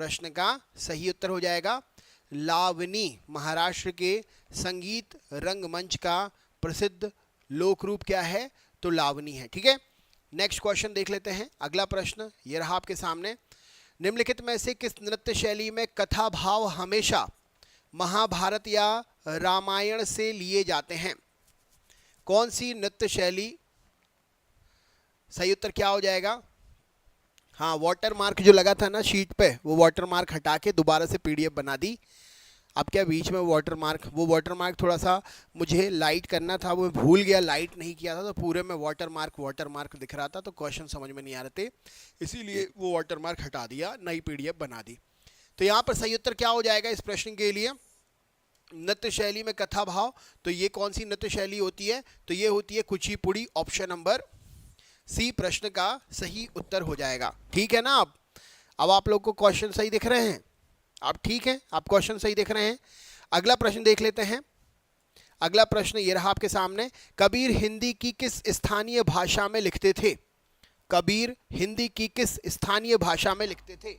प्रश्न का सही उत्तर हो जाएगा लावनी महाराष्ट्र के संगीत रंगमंच का प्रसिद्ध लोक रूप क्या है, तो लावनी है। ठीक है, नेक्स्ट क्वेश्चन देख लेते हैं। अगला प्रश्न ये रहा आपके सामने। निम्नलिखित में से किस नृत्य शैली में कथा भाव हमेशा महाभारत या रामायण से लिए जाते हैं? कौन सी नृत्य शैली? सही उत्तर क्या हो जाएगा? हाँ, वाटर मार्क जो लगा था ना शीट पे, वो वाटर मार्क हटा के दोबारा से पीडीएफ बना दी। अब क्या बीच में वाटर मार्क थोड़ा सा मुझे लाइट करना था, वो भूल गया, लाइट नहीं किया था, तो पूरे में वाटर मार्क दिख रहा था, तो क्वेश्चन समझ में नहीं आ रहे थे, इसीलिए वो वाटर मार्क हटा दिया, नई पीडीएफ बना दी। तो यहाँ पर सही उत्तर क्या हो जाएगा इस प्रश्न के लिए? नृत्य शैली में कथा भाव, तो ये कौन सी नृत्य शैली होती है? तो ये होती है कुचिपुड़ी। ऑप्शन नंबर सी प्रश्न का सही उत्तर हो जाएगा। ठीक है ना? अब आप लोग को क्वेश्चन सही दिख रहे हैं? आप ठीक है, आप क्वेश्चन सही देख रहे हैं। अगला प्रश्न देख लेते हैं। अगला प्रश्न ये रहा आपके सामने। कबीर हिंदी की किस स्थानीय भाषा में लिखते थे? कबीर हिंदी की किस स्थानीय भाषा में लिखते थे?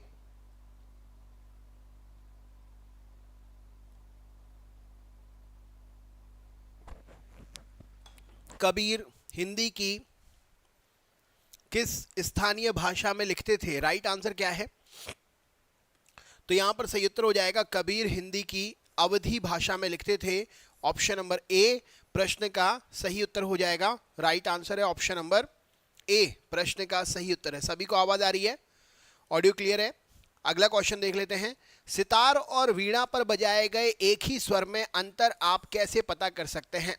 कबीर हिंदी की किस स्थानीय भाषा में लिखते थे? राइट आंसर क्या है? तो यहां पर सही उत्तर हो जाएगा कबीर हिंदी की अवधी भाषा में लिखते थे। ऑप्शन नंबर ए प्रश्न का सही उत्तर हो जाएगा। राइट आंसर है ऑप्शन नंबर ए, प्रश्न का सही उत्तर है। सभी को आवाज आ रही है? ऑडियो क्लियर है? अगला क्वेश्चन देख लेते हैं। सितार और वीणा पर बजाए गए एक ही स्वर में अंतर आप कैसे पता कर सकते हैं?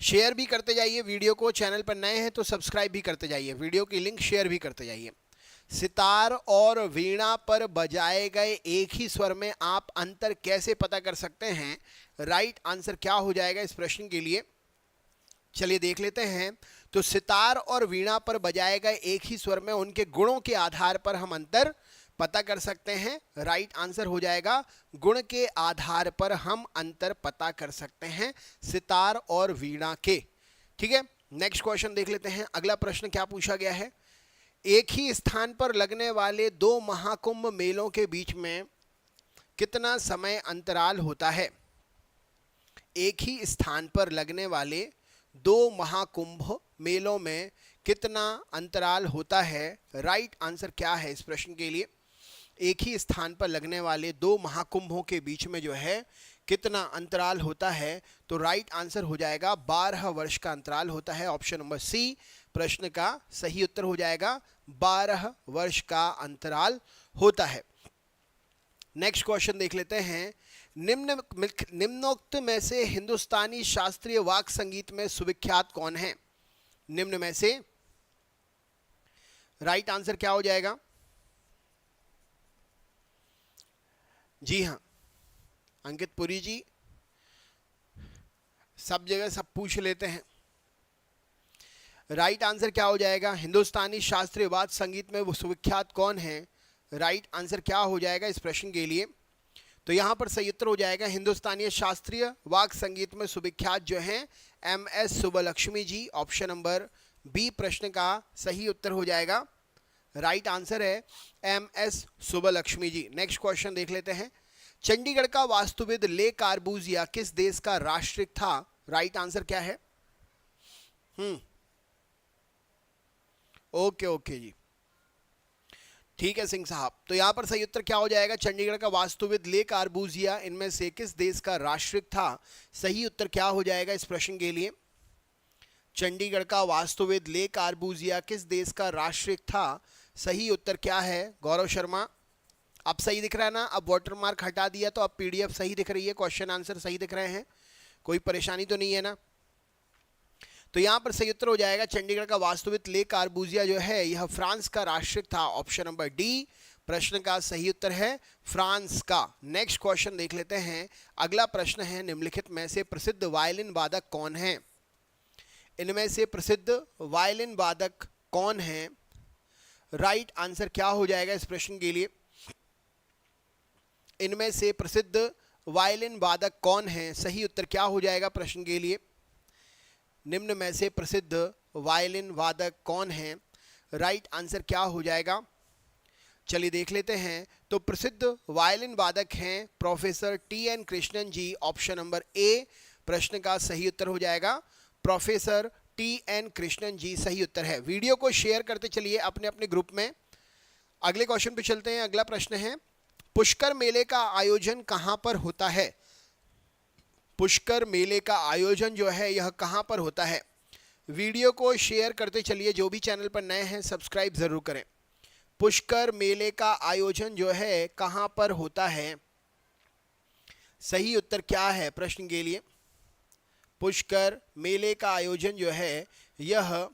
शेयर भी करते जाइए वीडियो को, चैनल पर नए हैं तो सब्सक्राइब भी करते जाइए, वीडियो की लिंक शेयर भी करते जाइए। सितार और वीणा पर बजाए गए एक ही स्वर में आप अंतर कैसे पता कर सकते हैं? राइट आंसर क्या हो जाएगा इस प्रश्न के लिए? चलिए देख लेते हैं। तो सितार और वीणा पर बजाए गए एक ही स्वर में उनके गुणों के आधार पर हम अंतर पता कर सकते हैं। राइट आंसर हो जाएगा गुण के आधार पर हम अंतर पता कर सकते हैं सितार और वीणा के। ठीक है, नेक्स्ट क्वेश्चन देख लेते हैं। अगला प्रश्न क्या पूछा गया है? एक ही स्थान पर लगने वाले दो महाकुंभ मेलों के बीच में कितना समय अंतराल होता है? एक ही स्थान पर लगने वाले दो महाकुंभ मेलों में कितना अंतराल होता है? राइट आंसर क्या है इस प्रश्न के लिए? एक ही स्थान पर लगने वाले दो महाकुंभों के बीच में जो है कितना अंतराल होता है? तो राइट आंसर हो जाएगा 12 वर्ष का अंतराल होता है। ऑप्शन नंबर सी प्रश्न का सही उत्तर हो जाएगा 12 वर्ष का अंतराल होता है। नेक्स्ट क्वेश्चन देख लेते हैं। निम्नोक्त में से हिंदुस्तानी शास्त्रीय वाक संगीत में सुविख्यात कौन है? निम्न में से राइट आंसर क्या हो जाएगा? जी हाँ, अंकित पुरी जी, सब जगह सब पूछ लेते हैं। राइट आंसर क्या हो जाएगा? हिंदुस्तानी शास्त्रीय वाद्य संगीत में वो सुविख्यात कौन है? राइट आंसर क्या हो जाएगा इस प्रश्न के लिए? तो यहाँ पर सही उत्तर हो जाएगा हिंदुस्तानी शास्त्रीय वाद्य संगीत में सुविख्यात जो हैं MS सुब्बलक्ष्मी जी। ऑप्शन नंबर बी प्रश्न का सही उत्तर हो जाएगा। राइट आंसर है MS सुब्बलक्ष्मी जी। नेक्स्ट क्वेश्चन देख लेते हैं। चंडीगढ़ का वास्तुविद ले कार्बूजिया किस देश का राष्ट्रपति था? राइट आंसर क्या है? ओके जी, ठीक है सिंह साहब। तो यहां पर सही उत्तर क्या हो जाएगा? चंडीगढ़ का वास्तुविद ले कार्बूजिया इनमें से किस देश का राष्ट्रपति था? सही उत्तर क्या हो जाएगा इस प्रश्न के लिए? चंडीगढ़ का वास्तुविद ले कार्बूजिया किस देश का राष्ट्रपति था? सही उत्तर क्या है? गौरव शर्मा, अब सही दिख रहा है ना? अब वाटर मार्क हटा दिया तो अब पीडीएफ सही दिख रही है, क्वेश्चन आंसर सही दिख रहे हैं, कोई परेशानी तो नहीं है ना? तो यहां पर सही उत्तर हो जाएगा चंडीगढ़ का वास्तुविद ले कार्बूजिया जो है यह फ्रांस का राष्ट्रपति था। ऑप्शन नंबर डी प्रश्न का सही उत्तर है फ्रांस का। नेक्स्ट क्वेश्चन देख लेते हैं। अगला प्रश्न है निम्नलिखित में से प्रसिद्ध वायलिन वादक कौन है? इनमें से प्रसिद्ध वायलिन वादक कौन है? राइट आंसर क्या हो जाएगा इस प्रश्न के लिए? इनमें से प्रसिद्ध वायलिन वादक कौन है? सही उत्तर क्या हो जाएगा प्रश्न के लिए? निम्न में से प्रसिद्ध वायलिन वादक कौन है? राइट आंसर क्या हो जाएगा? चलिए देख लेते हैं। तो प्रसिद्ध वायलिन वादक हैं प्रोफेसर टी.एन. Krishnan ji. Option number A प्रश्न का सही उत्तर हो जाएगा, प्रोफेसर टी.एन. कृष्णन जी सही उत्तर है। वीडियो को शेयर करते चलिए अपने अपने ग्रुप में। अगले क्वेश्चन पे चलते हैं। अगला प्रश्न है, पुष्कर मेले का आयोजन कहां पर होता है? पुष्कर मेले का आयोजन जो है यह कहां पर होता है? वीडियो को शेयर करते चलिए। जो भी चैनल पर नए हैं सब्सक्राइब जरूर करें। पुष्कर मेले का आयोजन जो है कहां पर होता है? सही उत्तर क्या है प्रश्न के लिए? पुष्कर मेले का आयोजन जो है यह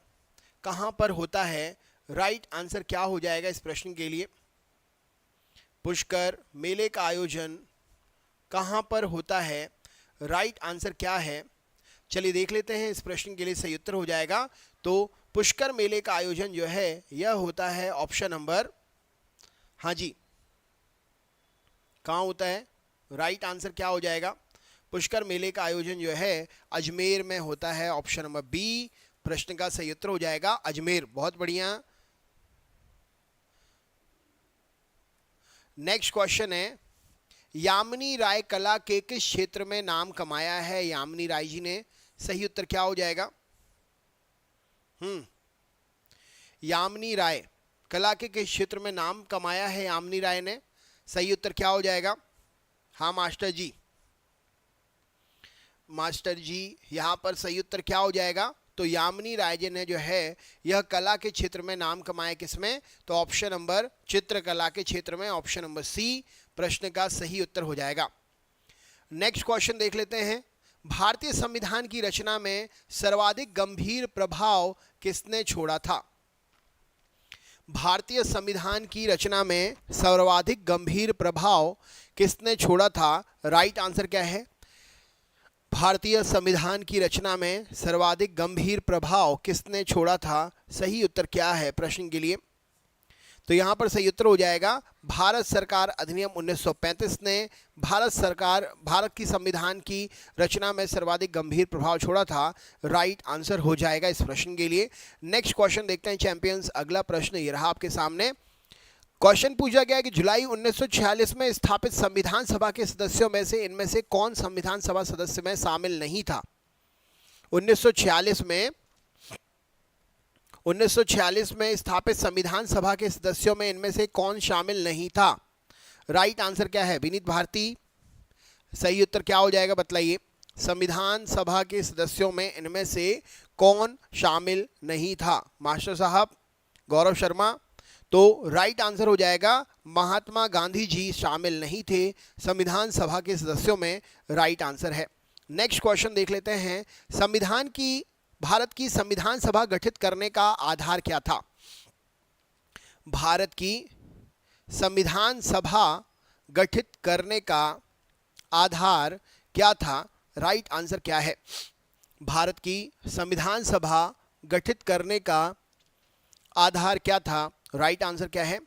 कहां पर होता है? राइट आंसर क्या हो जाएगा इस प्रश्न के लिए? पुष्कर मेले का आयोजन कहां पर होता है? राइट आंसर क्या है? चलिए देख लेते हैं। इस प्रश्न के लिए सही उत्तर हो जाएगा, तो पुष्कर मेले का आयोजन जो है यह होता है ऑप्शन नंबर, हाँ जी, कहाँ होता है? राइट आंसर क्या हो जाएगा? पुष्कर मेले का आयोजन जो है अजमेर में होता है। ऑप्शन नंबर बी प्रश्न का सही उत्तर हो जाएगा, अजमेर। बहुत बढ़िया। नेक्स्ट क्वेश्चन है, यामिनी राय कला के किस क्षेत्र में नाम कमाया है यामिनी राय जी ने? सही उत्तर क्या हो जाएगा? यामिनी राय कला के किस क्षेत्र में नाम कमाया है यामिनी राय ने? सही उत्तर क्या हो जाएगा? हाँ मास्टर जी, मास्टर जी यहाँ पर सही उत्तर क्या हो जाएगा? तो यामिनी राय जी ने जो है यह कला के क्षेत्र में नाम कमाया, किसमें? तो ऑप्शन नंबर चित्रकला के क्षेत्र में। ऑप्शन नंबर सी प्रश्न का सही उत्तर हो जाएगा। नेक्स्ट क्वेश्चन देख लेते हैं। भारतीय संविधान की रचना में सर्वाधिक गंभीर प्रभाव किसने छोड़ा था? भारतीय संविधान की रचना में सर्वाधिक गंभीर प्रभाव किसने छोड़ा था? राइट आंसर क्या है? भारतीय संविधान की रचना में सर्वाधिक गंभीर प्रभाव किसने छोड़ा था? सही उत्तर क्या है प्रश्न के लिए? तो यहाँ पर सही उत्तर हो जाएगा, भारत सरकार अधिनियम 1935 ने भारत की संविधान की रचना में सर्वाधिक गंभीर प्रभाव छोड़ा था। राइट आंसर हो जाएगा इस प्रश्न के लिए। नेक्स्ट क्वेश्चन देखते हैं चैंपियंस। अगला प्रश्न ये रहा आपके सामने। क्वेश्चन पूछा गया कि जुलाई 1946 में स्थापित संविधान सभा के सदस्यों में से इनमें से कौन संविधान सभा सदस्य में शामिल नहीं था? 1946 में स्थापित संविधान सभा के सदस्यों में इनमें से कौन शामिल नहीं था? राइट आंसर क्या है? विनीत भारती। सही उत्तर क्या हो जाएगा बतलाइए? संविधान सभा के सदस्यों में इनमें से कौन शामिल नहीं था? मास्टर साहब गौरव शर्मा। तो राइट आंसर हो जाएगा, महात्मा गांधी जी शामिल नहीं थे संविधान सभा के सदस्यों में। राइट आंसर है। नेक्स्ट क्वेश्चन देख लेते हैं। भारत की संविधान सभा गठित करने का आधार क्या था? भारत की संविधान सभा गठित करने का आधार क्या था? राइट आंसर क्या है? भारत की संविधान सभा गठित करने का आधार क्या था? राइट आंसर क्या है?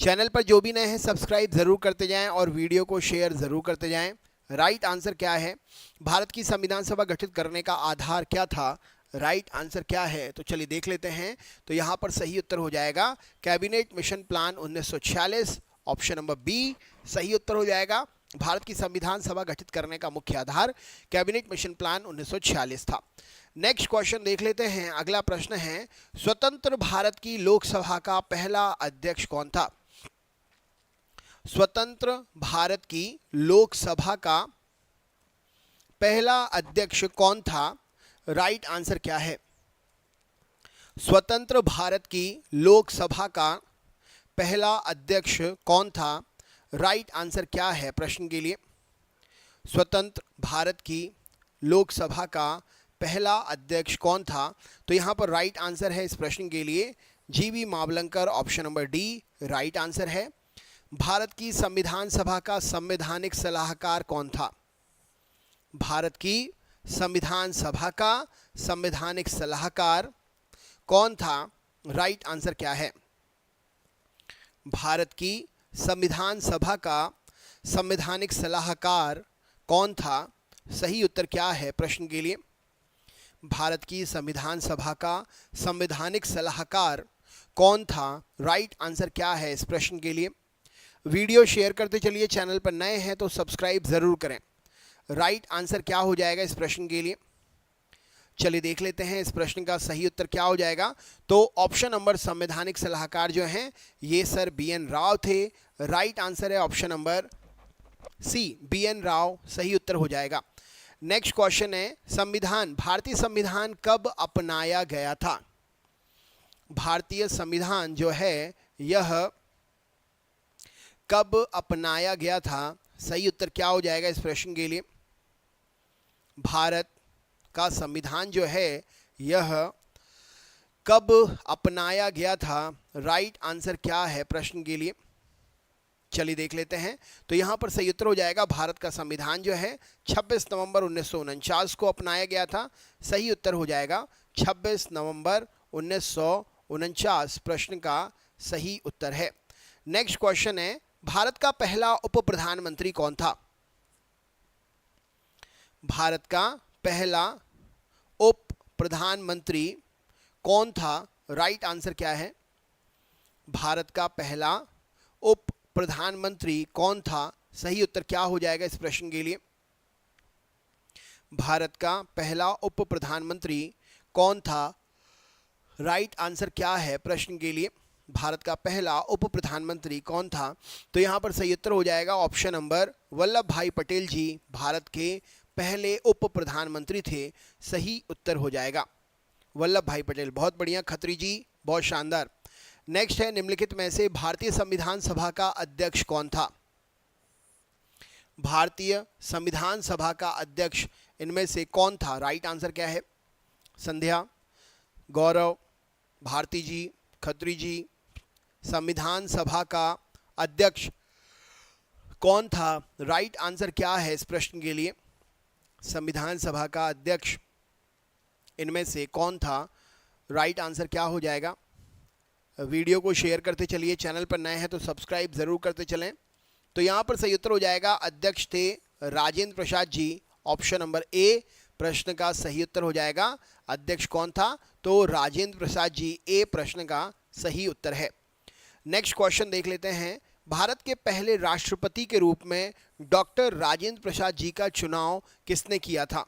चैनल पर जो भी नए हैं सब्सक्राइब जरूर करते जाएं और वीडियो को शेयर जरूर करते जाएं। राइट आंसर क्या है? भारत की संविधान सभा गठित करने का आधार क्या था? राइट आंसर क्या है? तो चलिए देख लेते हैं। तो यहाँ पर सही उत्तर हो जाएगा cabinet mission plan 1946। Option number B सही उत्तर हो जाएगा। भारत की संविधान सभा गठित करने का मुख्य आधार कैबिनेट मिशन प्लान 1946 था। नेक्स्ट क्वेश्चन देख लेते हैं। अगला प्रश्न है, स्वतंत्र भारत की लोकसभा का पहला अध्यक्ष कौन था? स्वतंत्र भारत की लोकसभा का पहला अध्यक्ष कौन था? राइट आंसर क्या है? स्वतंत्र भारत की लोकसभा का पहला अध्यक्ष कौन था? राइट आंसर क्या है प्रश्न के लिए? स्वतंत्र भारत की लोकसभा का पहला अध्यक्ष कौन था? तो यहाँ पर राइट आंसर है इस प्रश्न के लिए जीवी Mavalankar. Option number D right answer है। भारत की संविधान सभा का संवैधानिक सलाहकार कौन था? भारत की संविधान सभा का संवैधानिक सलाहकार कौन था? राइट आंसर क्या है? भारत की संविधान सभा का संवैधानिक सलाहकार कौन था? सही उत्तर क्या है प्रश्न के लिए? भारत की संविधान सभा का संवैधानिक सलाहकार कौन था? राइट आंसर क्या है इस प्रश्न के लिए? वीडियो शेयर करते चलिए, चैनल पर नए हैं तो सब्सक्राइब जरूर करें। राइट आंसर क्या हो जाएगा इस प्रश्न के लिए? चलिए देख लेते हैं इस प्रश्न का सही उत्तर क्या हो जाएगा। तो ऑप्शन नंबर संवैधानिक सलाहकार जो हैं ये सर BN राव थे। राइट आंसर है option number C, BN Rao सही उत्तर हो जाएगा। नेक्स्ट क्वेश्चन है, संविधान, भारतीय संविधान कब अपनाया गया था? भारतीय संविधान जो है यह कब अपनाया गया था? सही उत्तर क्या हो जाएगा इस प्रश्न के लिए? भारत का संविधान जो है यह कब अपनाया गया था? राइट आंसर क्या है प्रश्न के लिए? चलिए देख लेते हैं। तो यहाँ पर सही उत्तर हो जाएगा भारत का संविधान जो है 26 नवंबर 1949 को अपनाया गया था। सही उत्तर हो जाएगा 26 नवंबर 1949 प्रश्न का सही उत्तर है। नेक्स्ट क्वेश्चन है, भारत का पहला उप प्रधानमंत्री कौन था? भारत का पहला उप प्रधानमंत्री कौन था? राइट आंसर क्या है? भारत का पहला उप प्रधानमंत्री कौन था? सही उत्तर क्या हो जाएगा इस प्रश्न के लिए? भारत का पहला उप प्रधानमंत्री कौन था? राइट आंसर क्या है प्रश्न के लिए? भारत का पहला उप प्रधानमंत्री कौन था? तो यहाँ पर सही उत्तर हो जाएगा ऑप्शन नंबर वल्लभ भाई पटेल जी भारत के पहले उप प्रधानमंत्री थे। सही उत्तर हो जाएगा वल्लभ भाई पटेल। बहुत बढ़िया खत्री जी, बहुत शानदार। नेक्स्ट है, निम्नलिखित में से भारतीय संविधान सभा का अध्यक्ष कौन था? भारतीय संविधान सभा का अध्यक्ष इनमें से कौन था? राइट आंसर क्या है? संध्या, गौरव, भारती जी, खत्री जी, संविधान सभा का अध्यक्ष कौन था? राइट आंसर क्या है इस प्रश्न के लिए? संविधान सभा का अध्यक्ष इनमें से कौन था? राइट आंसर क्या हो जाएगा? वीडियो को शेयर करते चलिए, चैनल पर नए हैं तो सब्सक्राइब जरूर करते चलें। तो यहाँ पर सही उत्तर हो जाएगा अध्यक्ष थे Rajendra Prasad ji. Option number A प्रश्न का सही उत्तर हो जाएगा। अध्यक्ष कौन था? तो राजेंद्र प्रसाद जी, ए प्रश्न का सही उत्तर है। नेक्स्ट क्वेश्चन देख लेते हैं, भारत के पहले राष्ट्रपति के रूप में डॉक्टर राजेंद्र प्रसाद जी का चुनाव किसने किया था?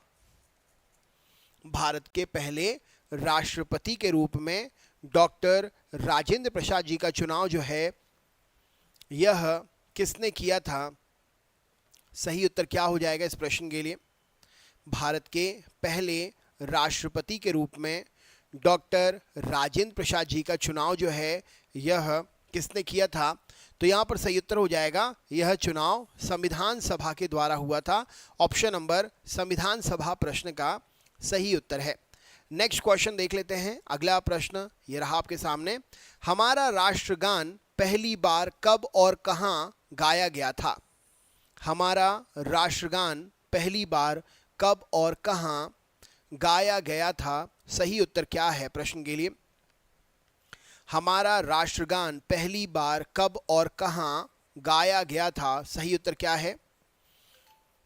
भारत के पहले राष्ट्रपति के रूप में डॉक्टर राजेंद्र प्रसाद जी का चुनाव जो है यह किसने किया था? सही उत्तर क्या हो जाएगा इस प्रश्न के लिए? भारत के पहले राष्ट्रपति के रूप में डॉक्टर राजेंद्र प्रसाद जी का चुनाव जो है यह किसने किया था? तो यहाँ पर सही उत्तर हो जाएगा यह चुनाव संविधान सभा के द्वारा हुआ था। ऑप्शन नंबर संविधान सभा प्रश्न का सही उत्तर है। नेक्स्ट क्वेश्चन देख लेते हैं। अगला प्रश्न ये रहा आपके सामने, हमारा राष्ट्रगान पहली बार कब और कहां गाया गया था? हमारा राष्ट्रगान पहली बार कब और कहां गाया गया था? सही उत्तर क्या है प्रश्न के लिए? हमारा राष्ट्रगान पहली बार कब और कहां गाया गया था? सही उत्तर क्या है?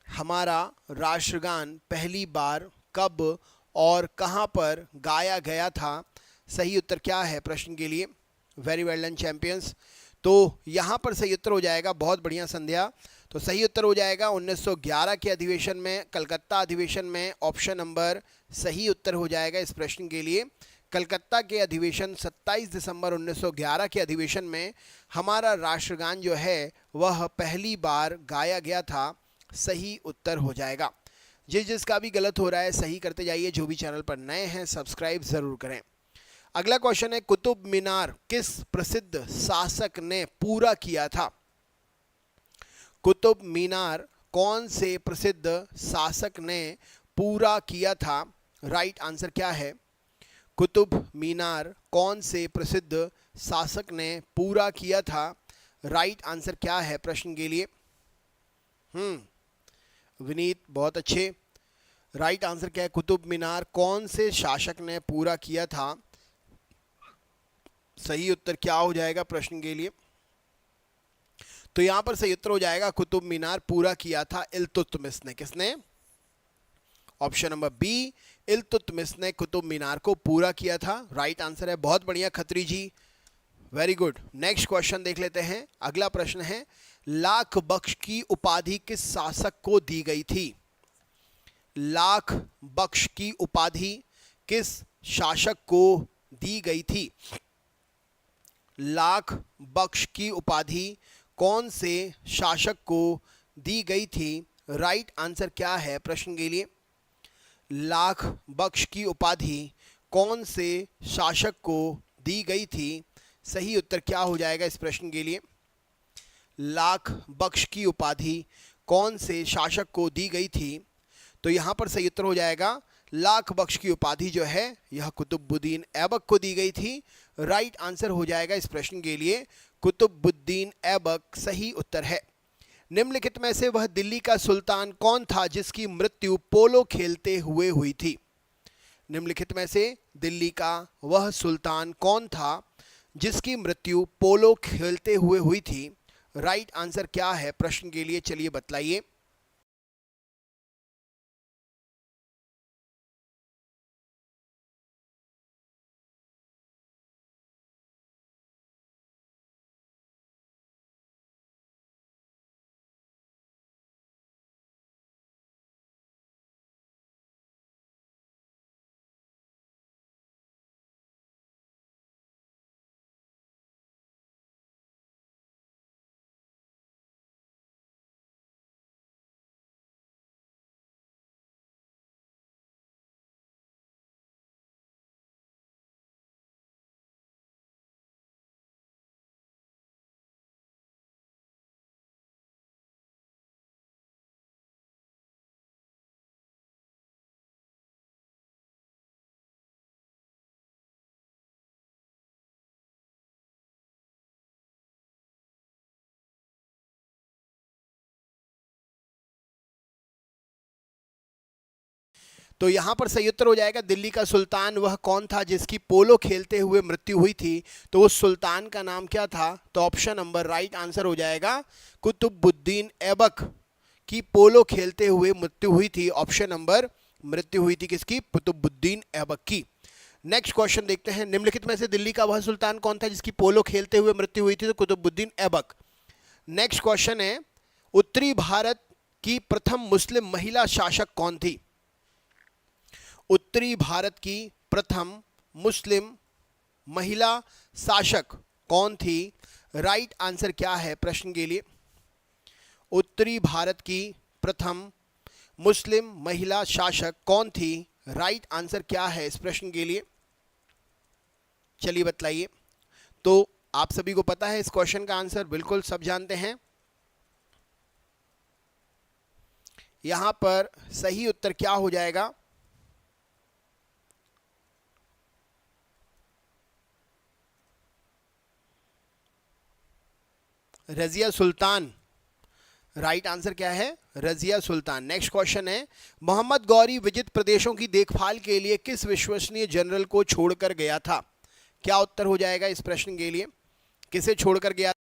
हमारा राष्ट्रगान पहली बार कब और कहां पर गाया गया था? सही उत्तर क्या है प्रश्न के लिए? Very well done champions. तो यहाँ पर सही उत्तर हो जाएगा, बहुत बढ़िया संध्या। तो सही उत्तर हो जाएगा 1911 के अधिवेशन में, कलकत्ता अधिवेशन में। ऑप्शन नंबर सही उत्तर हो जाएगा इस प्रश्न के लिए। कलकत्ता के अधिवेशन 27 दिसंबर 1911 के अधिवेशन में हमारा राष्ट्रगान जो है वह पहली बार गाया गया था। सही उत्तर हो जाएगा। जिसका भी गलत हो रहा है सही करते जाइए। जो भी चैनल पर नए हैं सब्सक्राइब जरूर करें। अगला क्वेश्चन है, कुतुब मीनार किस प्रसिद्ध शासक ने पूरा किया था? कुतुब मीनार कौन से प्रसिद्ध शासक ने पूरा किया था? राइट आंसर क्या है? कुतुब मीनार कौन से प्रसिद्ध शासक ने पूरा किया था? राइट आंसर क्या है प्रश्न के लिए? विनीत बहुत अच्छे। राइट आंसर क्या है? कुतुब मीनार कौन से शासक ने पूरा किया था? सही उत्तर क्या हो जाएगा प्रश्न के लिए? तो यहां पर सही उत्तर हो जाएगा कुतुब मीनार पूरा किया था इल्तुतमिश ने। किसने? ऑप्शन नंबर बी, इल्तुतमिश ने कुतुब मीनार को पूरा किया था। राइट आंसर है। बहुत बढ़िया खत्री जी, वेरी गुड। नेक्स्ट क्वेश्चन देख लेते हैं। अगला प्रश्न है, लाख बख्श की उपाधि किस शासक को दी गई थी? लाख बख्श की उपाधि किस शासक को दी गई थी? लाख बख्श की उपाधि कौन से शासक को दी गई थी? राइट आंसर क्या है प्रश्न के लिए? लाख बख्श की उपाधि कौन से शासक को दी गई थी? सही उत्तर क्या हो जाएगा इस प्रश्न के लिए? लाख बख्श की उपाधि कौन से शासक को दी गई थी? तो यहाँ पर सही उत्तर हो जाएगा, लाख बख्श की उपाधि जो है यह कुतुबुद्दीन ऐबक को दी गई थी। राइट आंसर हो जाएगा इस प्रश्न के लिए कुतुबुद्दीन ऐबक सही उत्तर है। निम्नलिखित में से वह दिल्ली का सुल्तान कौन था जिसकी मृत्यु पोलो खेलते हुए हुई थी? निम्नलिखित में से दिल्ली का वह सुल्तान कौन था जिसकी मृत्यु पोलो खेलते हुए हुई थी? राइट आंसर क्या है प्रश्न के लिए? चलिए बतलाइए। तो यहाँ पर सही उत्तर हो जाएगा, दिल्ली का सुल्तान वह कौन था जिसकी पोलो खेलते हुए मृत्यु हुई थी? तो उस सुल्तान का नाम क्या था? तो ऑप्शन नंबर राइट आंसर हो जाएगा कुतुबुद्दीन ऐबक की पोलो खेलते हुए मृत्यु हुई थी। ऑप्शन नंबर मृत्यु हुई थी किसकी? कुतुबुद्दीन ऐबक की। नेक्स्ट क्वेश्चन देखते हैं। निम्नलिखित में से दिल्ली का वह सुल्तान कौन था जिसकी पोलो खेलते हुए मृत्यु हुई थी? तो कुतुबुद्दीन ऐबक। नेक्स्ट क्वेश्चन है, उत्तरी भारत की प्रथम मुस्लिम महिला शासक कौन थी? उत्तरी भारत की प्रथम मुस्लिम महिला शासक कौन थी? राइट आंसर क्या है प्रश्न के लिए? उत्तरी भारत की प्रथम मुस्लिम महिला शासक कौन थी? राइट आंसर क्या है इस प्रश्न के लिए? चलिए बतलाइए। तो आप सभी को पता है इस क्वेश्चन का आंसर, बिल्कुल सब जानते हैं। यहां पर सही उत्तर क्या हो जाएगा? रजिया सुल्तान। राइट आंसर क्या है? रजिया सुल्तान। नेक्स्ट क्वेश्चन है, मोहम्मद गौरी विजित प्रदेशों की देखभाल के लिए किस विश्वसनीय जनरल को छोड़कर गया था? क्या उत्तर हो जाएगा इस प्रश्न के लिए? किसे छोड़कर गया?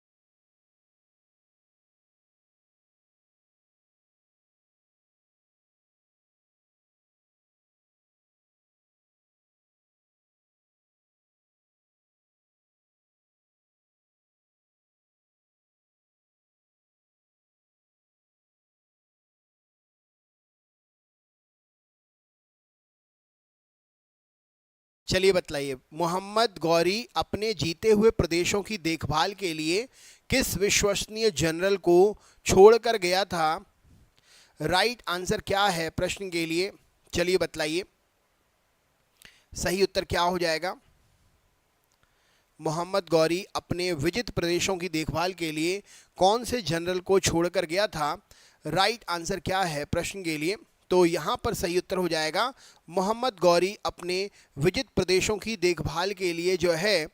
चलिए बतलाइए। मोहम्मद गौरी अपने जीते हुए प्रदेशों की देखभाल के लिए किस विश्वसनीय जनरल को छोड़कर गया था? राइट आंसर क्या है प्रश्न के लिए? चलिए बतलाइए। सही उत्तर क्या हो जाएगा? मोहम्मद गौरी अपने विजित प्रदेशों की देखभाल के लिए कौन से जनरल को छोड़कर गया था? राइट आंसर क्या है प्रश्न के लिए? तो यहाँ पर सही उत्तर हो जाएगा, मोहम्मद गौरी अपने विजित प्रदेशों की देखभाल के लिए जो है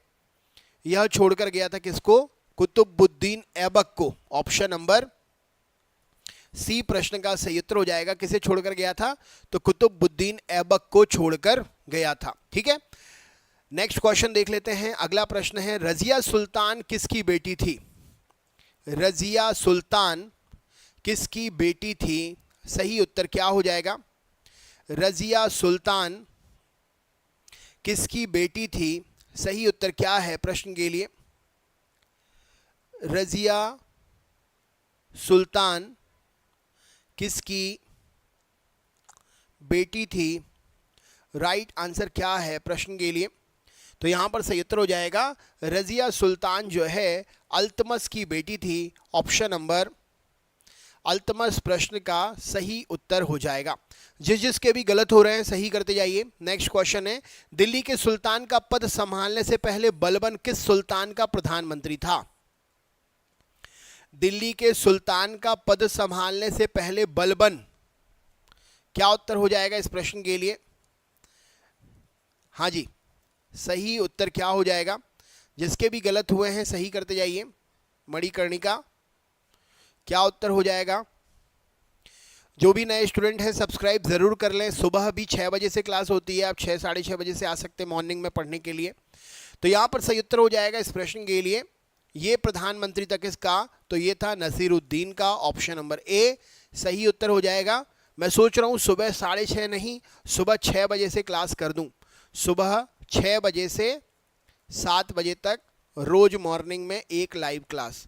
यह छोड़कर गया था किसको? कुतुबुद्दीन ऐबक को। ऑप्शन नंबर सी प्रश्न का सही उत्तर हो जाएगा। किसे छोड़कर गया था? तो कुतुबुद्दीन ऐबक को छोड़कर गया था। ठीक है, नेक्स्ट क्वेश्चन देख लेते हैं। अगला प्रश्न है, रजिया सुल्तान किसकी बेटी थी? रजिया सुल्तान किसकी बेटी थी? सही उत्तर क्या हो जाएगा? रजिया सुल्तान किसकी बेटी थी? सही उत्तर क्या है प्रश्न के लिए? रजिया सुल्तान किसकी बेटी थी? राइट आंसर क्या है प्रश्न के लिए? तो यहां पर सही उत्तर हो जाएगा रजिया सुल्तान जो है अल्तमस की बेटी थी। ऑप्शन नंबर अल्तमस प्रश्न का सही उत्तर हो जाएगा। जिसके भी गलत हो रहे हैं सही करते जाइए। नेक्स्ट क्वेश्चन है, दिल्ली के सुल्तान का पद संभालने से पहले बलबन किस सुल्तान का प्रधानमंत्री था? दिल्ली के सुल्तान का पद संभालने से पहले बलबन, क्या उत्तर हो जाएगा इस प्रश्न के लिए? हाँ जी, सही उत्तर क्या हो जाएगा? जिसके भी गलत हुए हैं सही करते जाइए। मणिकर्णिका, क्या उत्तर हो जाएगा? जो भी नए स्टूडेंट हैं सब्सक्राइब ज़रूर कर लें। सुबह भी 6 बजे से क्लास होती है, आप 6 साढ़े 6 बजे से आ सकते हैं मॉर्निंग में पढ़ने के लिए। तो यहाँ पर सही उत्तर हो जाएगा इस प्रश्न के लिए, ये प्रधानमंत्री था किसका? तो ये था नसीरुद्दीन का। ऑप्शन नंबर ए सही उत्तर हो जाएगा। मैं सोच रहा हूँ सुबह 6:30 नहीं, सुबह 6 बजे से क्लास कर दूँ। सुबह 6 बजे से 7 बजे तक रोज मॉर्निंग में एक लाइव क्लास,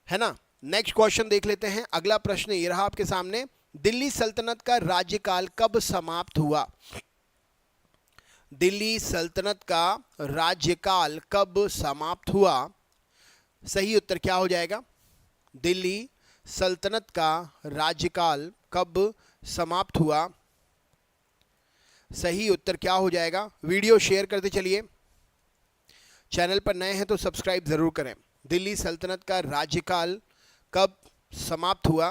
है ना। नेक्स्ट क्वेश्चन देख लेते हैं। अगला प्रश्न ये रहा आपके सामने, दिल्ली सल्तनत का राज्यकाल कब समाप्त हुआ? दिल्ली सल्तनत का राज्यकाल कब समाप्त हुआ? सही उत्तर क्या हो जाएगा? दिल्ली सल्तनत का राज्यकाल कब समाप्त हुआ? सही उत्तर क्या हो जाएगा? वीडियो शेयर करते चलिए। चैनल पर नए हैं तो सब्सक्राइब जरूर करें। दिल्ली सल्तनत का राज्यकाल कब समाप्त हुआ?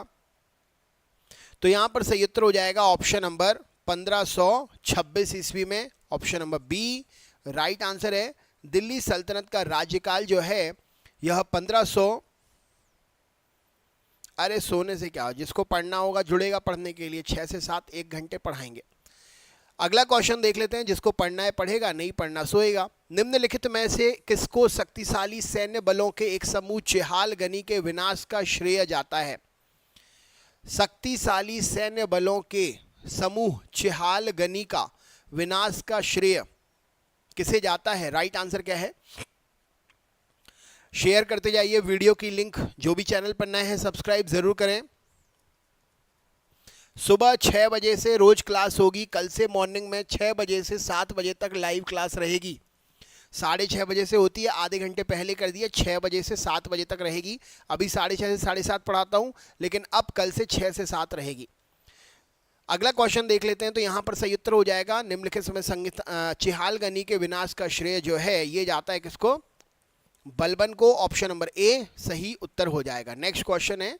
तो यहां पर सही उत्तर हो जाएगा ऑप्शन नंबर 1526 ईस्वी में। Option number B right answer है। दिल्ली सल्तनत का राज्यकाल जो है यह 1500, अरे सोने से क्या, जिसको पढ़ना होगा जुड़ेगा पढ़ने के लिए। 6 से 7 1 घंटे पढ़ाएंगे। अगला क्वेश्चन देख लेते हैं, जिसको पढ़ना है पढ़ेगा, नहीं पढ़ना सोएगा। निम्नलिखित में से किसको शक्तिशाली सैन्य बलों के एक समूह चिहालगनी के विनाश का श्रेय जाता है? शक्तिशाली सैन्य बलों के समूह चिहालगनी का विनाश का श्रेय किसे जाता है? राइट आंसर क्या है? शेयर करते जाइए वीडियो की लिंक। जो भी चैनल पर नए हैं सब्सक्राइब जरूर करें। सुबह 6 बजे से रोज क्लास होगी। कल से मॉर्निंग में 6 बजे से 7 बजे तक लाइव क्लास रहेगी। 6:30 बजे से होती है, आधे घंटे पहले कर दिया। 6 बजे से 7 बजे तक रहेगी। अभी 6:30 से 7:30 पढ़ाता हूँ, लेकिन अब कल से 6 से 7 रहेगी। अगला क्वेश्चन देख लेते हैं। तो यहाँ पर सही उत्तर हो जाएगा, निम्नलिखित में संगीत चिहालगनी के विनाश का श्रेय जो है ये जाता है किसको? बलबन को। ऑप्शन नंबर ए सही उत्तर हो जाएगा। नेक्स्ट क्वेश्चन है,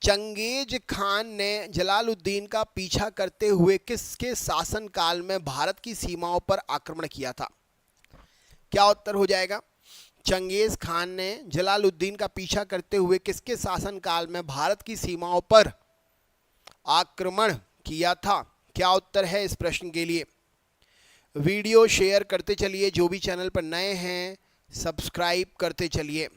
चंगेज खान ने जलालुद्दीन का पीछा करते हुए किसके शासनकाल में भारत की सीमाओं पर आक्रमण किया था? क्या उत्तर हो जाएगा? चंगेज खान ने जलालुद्दीन का पीछा करते हुए किसके शासनकाल में भारत की सीमाओं पर आक्रमण किया था? क्या उत्तर है इस प्रश्न के लिए? वीडियो शेयर करते चलिए। जो भी चैनल पर नए हैं सब्सक्राइब करते चलिए।